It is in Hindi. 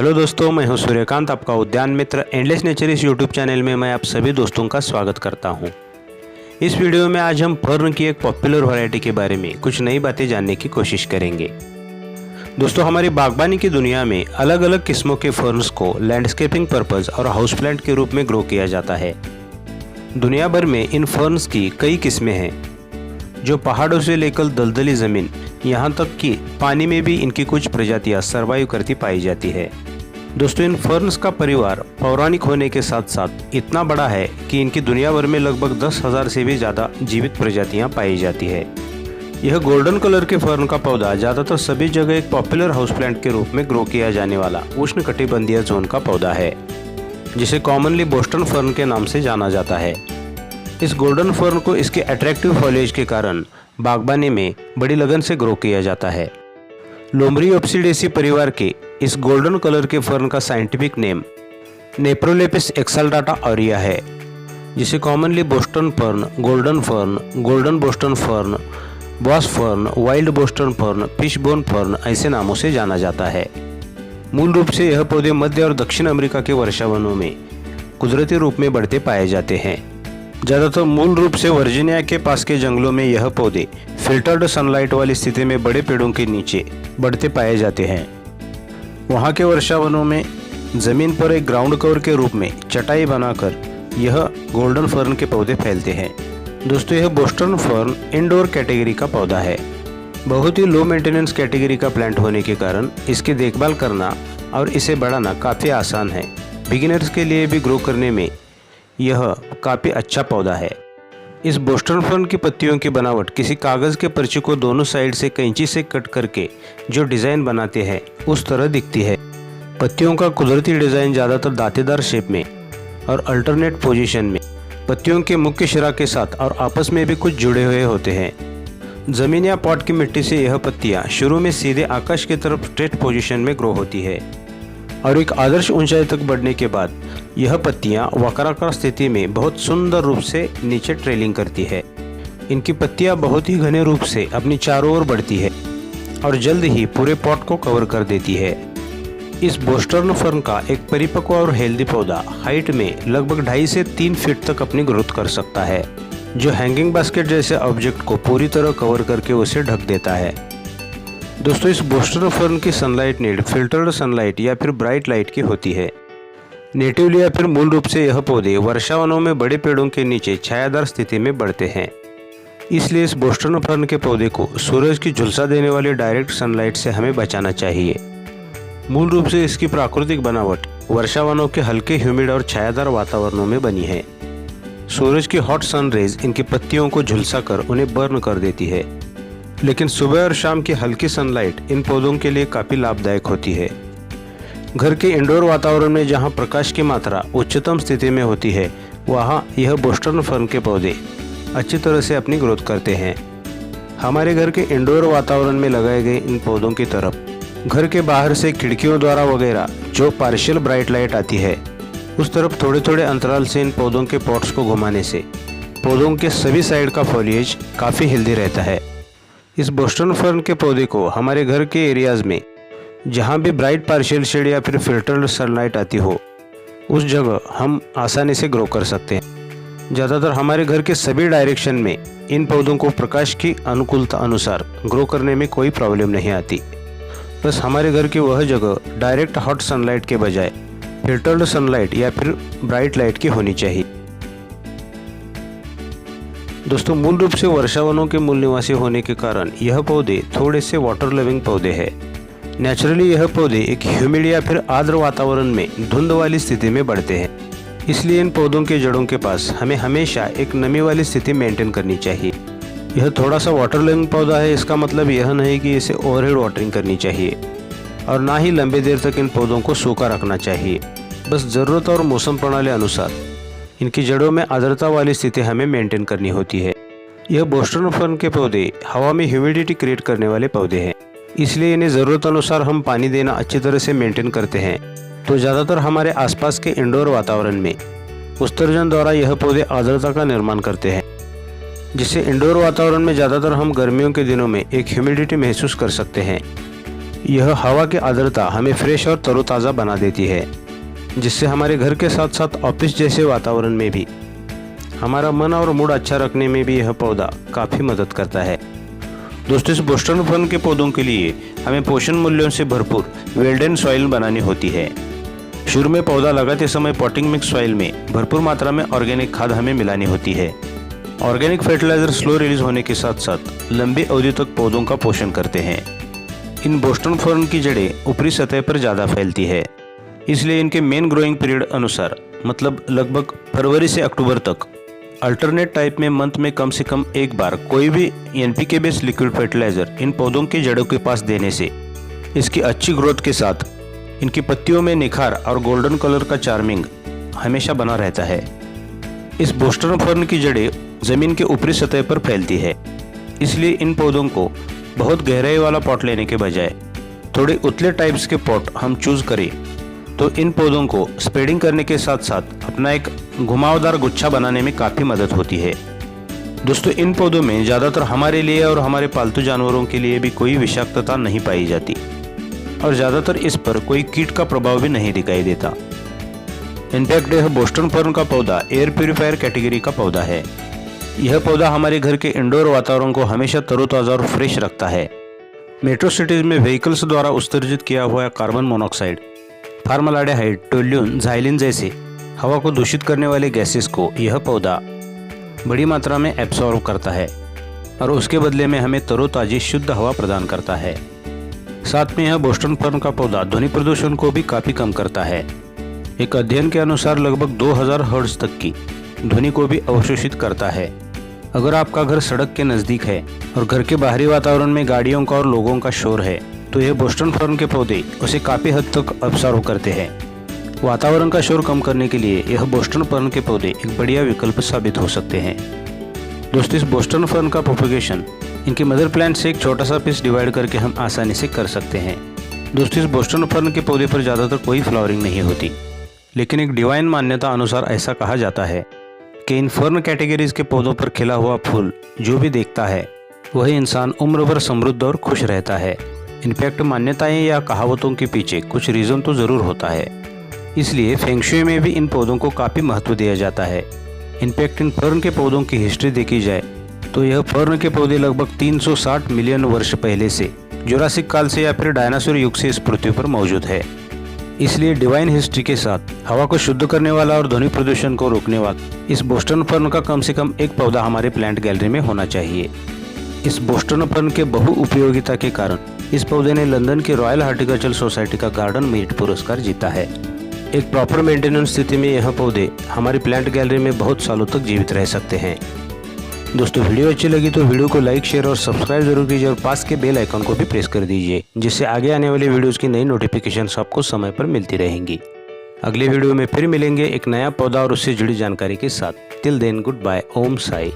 हेलो दोस्तों, मैं हूं सूर्यकांत, आपका उद्यान मित्र एंडलेस नेचर इस यूट्यूब चैनल में मैं आप सभी दोस्तों का स्वागत करता हूं। इस वीडियो में आज हम फर्न की एक पॉपुलर वैरायटी के बारे में कुछ नई बातें जानने की कोशिश करेंगे। दोस्तों, हमारी बागबानी की दुनिया में अलग अलग किस्मों के फर्न्स को लैंडस्केपिंग पर्पज और हाउस प्लांट के रूप में ग्रो किया जाता है। दुनिया भर में इन फर्न्स की कई किस्में हैं, जो पहाड़ों से लेकर दलदली ज़मीन यहाँ तक कि पानी में भी इनकी कुछ प्रजातियाँ सर्वाइव करती पाई जाती है। दोस्तों, इन फर्न्स का परिवार पौराणिक होने के साथ साथ इतना बड़ा है कि इनकी दुनिया भर में लगभग 10,000 से भी ज़्यादा जीवित प्रजातियाँ पाई जाती है। यह गोल्डन कलर के फर्न का पौधा ज़्यादातर सभी जगह एक पॉपुलर हाउस प्लांट के रूप में ग्रो किया जाने वाला उष्णकटिबंधीय जोन का पौधा है, जिसे कॉमनली बोस्टन फर्न के नाम से जाना जाता है। इस गोल्डन फर्न को इसके अट्रैक्टिव फॉलिएज के कारण बागबानी में बड़ी लगन से ग्रो किया जाता है। लोम्बरियोप्सिडेसी परिवार के इस गोल्डन कलर के फर्न का साइंटिफिक नेम नेप्रोलेपिस एक्साल्टाटा ऑरिया है, जिसे commonly Boston fern, golden Boston fern, boss fern, wild Boston fern, fishbone fern ऐसे नामों से जाना जाता है। मूल रूप से यह पौधे मध्य और दक्षिण अमेरिका के वर्षावनों में कुदरती रूप में बढ़ते पाए जाते हैं। ज़्यादातर मूल रूप से वर्जीनिया के पास के जंगलों में यह पौधे फिल्टर्ड सनलाइट वाली स्थिति में बड़े पेड़ों के नीचे बढ़ते पाए जाते हैं। वहाँ के वर्षावनों में ज़मीन पर एक ग्राउंड कवर के रूप में चटाई बनाकर यह गोल्डन फर्न के पौधे फैलते हैं। दोस्तों, यह बोस्टन फर्न इंडोर कैटेगरी का पौधा है। बहुत ही लो मेंटेनेंस कैटेगरी का प्लांट होने के कारण इसकी देखभाल करना और इसे बढ़ाना काफ़ी आसान है। बिगिनर्स के लिए भी ग्रो करने में यह काफ़ी अच्छा पौधा है। इस बोस्टन फर्न की पत्तियों की बनावट किसी कागज़ के पर्चे को दोनों साइड से कैंची से कट करके जो डिज़ाइन बनाते हैं उस तरह दिखती है। पत्तियों का कुदरती डिज़ाइन ज़्यादातर दांतेदार शेप में और अल्टरनेट पोजीशन में पत्तियों के मुख्य शिरा के साथ और आपस में भी कुछ जुड़े हुए होते हैं। ज़मीन या पॉट की मिट्टी से यह पत्तियाँ शुरू में सीधे आकाश की तरफ स्ट्रेट पोजीशन में ग्रो होती है और एक आदर्श ऊंचाई तक बढ़ने के बाद यह पत्तियां वक्राकार स्थिति में बहुत सुंदर रूप से नीचे ट्रेलिंग करती है। इनकी पत्तियां बहुत ही घने रूप से अपनी चारों ओर बढ़ती है और जल्द ही पूरे पॉट को कवर कर देती है। इस बोस्टन फर्न का एक परिपक्व और हेल्दी पौधा हाइट में लगभग 2.5 से 3 फीट तक अपनी ग्रोथ कर सकता है, जो हैंगिंग बास्केट जैसे ऑब्जेक्ट को पूरी तरह कवर करके उसे ढक देता है। दोस्तों, इस बोस्टन फर्न की सनलाइट नीड फिल्टर्ड सनलाइट या फिर ब्राइट लाइट की होती है। नेटिवली या फिर मूल रूप से यह पौधे वर्षावनों में बड़े पेड़ों के नीचे छायादार स्थिति में बढ़ते हैं। इसलिए इस बोस्टन फर्न के पौधे को सूरज की झुलसा देने वाली डायरेक्ट सनलाइट से हमें बचाना चाहिए। मूल रूप से इसकी प्राकृतिक बनावट वर्षावनों के हल्के ह्यूमिड और छायादार वातावरणों में बनी है। सूरज की हॉट सन रेज इनकी पत्तियों को झुलसा कर उन्हें बर्न कर देती है, लेकिन सुबह और शाम की हल्की सनलाइट इन पौधों के लिए काफ़ी लाभदायक होती है। घर के इंडोर वातावरण में जहां प्रकाश की मात्रा उच्चतम स्थिति में होती है, वहां यह बोस्टन फर्न के पौधे अच्छी तरह से अपनी ग्रोथ करते हैं। हमारे घर के इंडोर वातावरण में लगाए गए इन पौधों की तरफ घर के बाहर से खिड़कियों द्वारा वगैरह जो पार्शियल ब्राइट लाइट आती है, उस तरफ थोड़े थोड़े अंतराल से इन पौधों के पॉट्स को घुमाने से पौधों के सभी साइड का फॉलिएज काफ़ी हेल्दी रहता है। इस बोस्टन फर्न के पौधे को हमारे घर के एरियाज़ में जहाँ भी ब्राइट पार्शियल शेड या फिर फिल्टर्ड सनलाइट आती हो, उस जगह हम आसानी से ग्रो कर सकते हैं। ज़्यादातर हमारे घर के सभी डायरेक्शन में इन पौधों को प्रकाश की अनुकूलता अनुसार ग्रो करने में कोई प्रॉब्लम नहीं आती। बस हमारे घर की वह जगह डायरेक्ट हॉट सनलाइट के बजाय फिल्टर्ड सनलाइट या फिर ब्राइट लाइट की होनी चाहिए। दोस्तों, मूल रूप से वर्षावनों के मूल निवासी होने के कारण यह पौधे थोड़े से वाटर लविंग पौधे हैं। नेचुरली यह पौधे एक ह्यूमिड या फिर आर्द्र वातावरण में धुंध वाली स्थिति में बढ़ते हैं। इसलिए इन पौधों के जड़ों के पास हमें हमेशा एक नमी वाली स्थिति मेंटेन करनी चाहिए। यह थोड़ा सा वाटर लविंग पौधा है, इसका मतलब यह नहीं कि इसे ओवरहेड वाटरिंग करनी चाहिए और ना ही लंबे देर तक इन पौधों को सूखा रखना चाहिए। बस ज़रूरत और मौसम प्रणाली अनुसार इनकी जड़ों में आर्द्रता वाली स्थिति हमें मेंटेन करनी होती है। यह बोस्टन फर्न के पौधे हवा में ह्यूमिडिटी क्रिएट करने वाले पौधे हैं, इसलिए इन्हें ज़रूरत अनुसार हम पानी देना अच्छी तरह से मेंटेन करते हैं। तो ज़्यादातर हमारे आसपास के इंडोर वातावरण में उत्सर्जन द्वारा यह पौधे आर्द्रता का निर्माण करते हैं, जिससे इंडोर वातावरण में ज़्यादातर हम गर्मियों के दिनों में एक ह्यूमिडिटी महसूस कर सकते हैं। यह हवा की आर्द्रता हमें फ्रेश और तरोताज़ा बना देती है, जिससे हमारे घर के साथ साथ ऑफिस जैसे वातावरण में भी हमारा मन और मूड अच्छा रखने में भी यह पौधा काफ़ी मदद करता है। दोस्तों, इस बोस्टन फर्न के पौधों के लिए हमें पोषण मूल्यों से भरपूर वेल्डेन सॉइल बनानी होती है। शुरू में पौधा लगाते समय पॉटिंग मिक्स सॉइल में भरपूर मात्रा में ऑर्गेनिक खाद हमें मिलानी होती है। ऑर्गेनिक फर्टिलाइजर स्लो रिलीज होने के साथ साथ लंबी अवधि तक पौधों का पोषण करते हैं। इन बोस्टन फर्न की जड़ें ऊपरी सतह पर ज़्यादा फैलती है, इसलिए इनके मेन ग्रोइंग पीरियड अनुसार मतलब लगभग फरवरी से अक्टूबर तक अल्टरनेट टाइप में मंथ में कम से कम एक बार कोई भी एनपीके बेस्ड लिक्विड फर्टिलाइजर इन पौधों की जड़ों के पास देने से इसकी अच्छी ग्रोथ के साथ इनकी पत्तियों में निखार और गोल्डन कलर का चार्मिंग हमेशा बना रहता है। इस बोस्टन फर्न की जड़ें ज़मीन के ऊपरी सतह पर फैलती है, इसलिए इन पौधों को बहुत गहराई वाला पॉट लेने के बजाय थोड़े उतले टाइप्स के पॉट हम चूज़ करें तो इन पौधों को स्प्रेडिंग करने के साथ साथ अपना एक घुमावदार गुच्छा बनाने में काफ़ी मदद होती है। दोस्तों, इन पौधों में ज़्यादातर हमारे लिए और हमारे पालतू जानवरों के लिए भी कोई विषाक्तता नहीं पाई जाती और ज़्यादातर इस पर कोई कीट का प्रभाव भी नहीं दिखाई देता। इनफैक्ट यह बोस्टन फर्न का पौधा एयर प्यूरीफायर कैटेगरी का पौधा है। यह पौधा हमारे घर के इंडोर वातावरण को हमेशा तरोताज़ा और फ्रेश रखता है। मेट्रो सिटीज़ में व्हीकल्स द्वारा उत्सर्जित किया हुआ कार्बन मोनोऑक्साइड, फॉर्मलाडेहाइड, टोल्यून, झाइलिन जैसे हवा को दूषित करने वाले गैसेस को यह पौधा बड़ी मात्रा में एब्सॉर्ब करता है और उसके बदले में हमें तरोताज़ी शुद्ध हवा प्रदान करता है। साथ में यह बोस्टन फर्न का पौधा ध्वनि प्रदूषण को भी काफ़ी कम करता है। एक अध्ययन के अनुसार लगभग 2000 हर्ट्ज तक की ध्वनि को भी अवशोषित करता है। अगर आपका घर सड़क के नज़दीक है और घर के बाहरी वातावरण में गाड़ियों का और लोगों का शोर है तो यह बोस्टन फर्न के पौधे उसे काफ़ी हद तक अब्सॉर्ब करते हैं। वातावरण का शोर कम करने के लिए यह बोस्टन फर्न के पौधे एक बढ़िया विकल्प साबित हो सकते हैं। दोस्तों, इस बोस्टन फर्न का प्रोपगेशन इनके मदर प्लांट से एक छोटा सा पीस डिवाइड करके हम आसानी से कर सकते हैं। दोस्तों, इस बोस्टन फर्न के पौधे पर ज़्यादातर कोई फ्लावरिंग नहीं होती, लेकिन एक डिवाइन मान्यता अनुसार ऐसा कहा जाता है कि इन फर्न कैटेगरीज के पौधों पर खिला हुआ फूल जो भी देखता है वही इंसान उम्र भर समृद्ध और खुश रहता है। इनफैक्ट मान्यताएं या कहावतों के पीछे कुछ रीज़न तो ज़रूर होता है, इसलिए फेंगशुई में भी इन पौधों को काफ़ी महत्व दिया जाता है। इनफैक्ट इन फर्न के पौधों की हिस्ट्री देखी जाए तो यह फर्न के पौधे लगभग 360 मिलियन वर्ष पहले से जुरासिक काल से या फिर डायनासोर युग से इस पृथ्वी पर मौजूद है। इसलिए डिवाइन हिस्ट्री के साथ हवा को शुद्ध करने वाला और ध्वनि प्रदूषण को रोकने वाला इस बोस्टन फर्न का कम से कम एक पौधा हमारे प्लांट गैलरी में होना चाहिए। इस बोस्टन फर्न के बहु उपयोगिता के कारण इस पौधे ने लंदन की रॉयल हॉर्टिकल्चर सोसाइटी का गार्डन मेरिट पुरस्कार जीता है। एक प्रॉपर मेंटेनेंस स्थिति में यह पौधे हमारी प्लांट गैलरी में बहुत सालों तक जीवित रह सकते हैं। दोस्तों, वीडियो अच्छी लगी तो वीडियो को लाइक, शेयर और सब्सक्राइब जरूर कीजिए और पास के बेल आइकन को भी प्रेस कर दीजिए, जिससे आगे आने वाली वीडियोस की नई नोटिफिकेशंस आपको समय पर मिलती रहेंगी। अगले वीडियो में फिर मिलेंगे एक नया पौधा और उससे जुड़ी जानकारी के साथ। टिल देन, गुड बाय, ओम साई।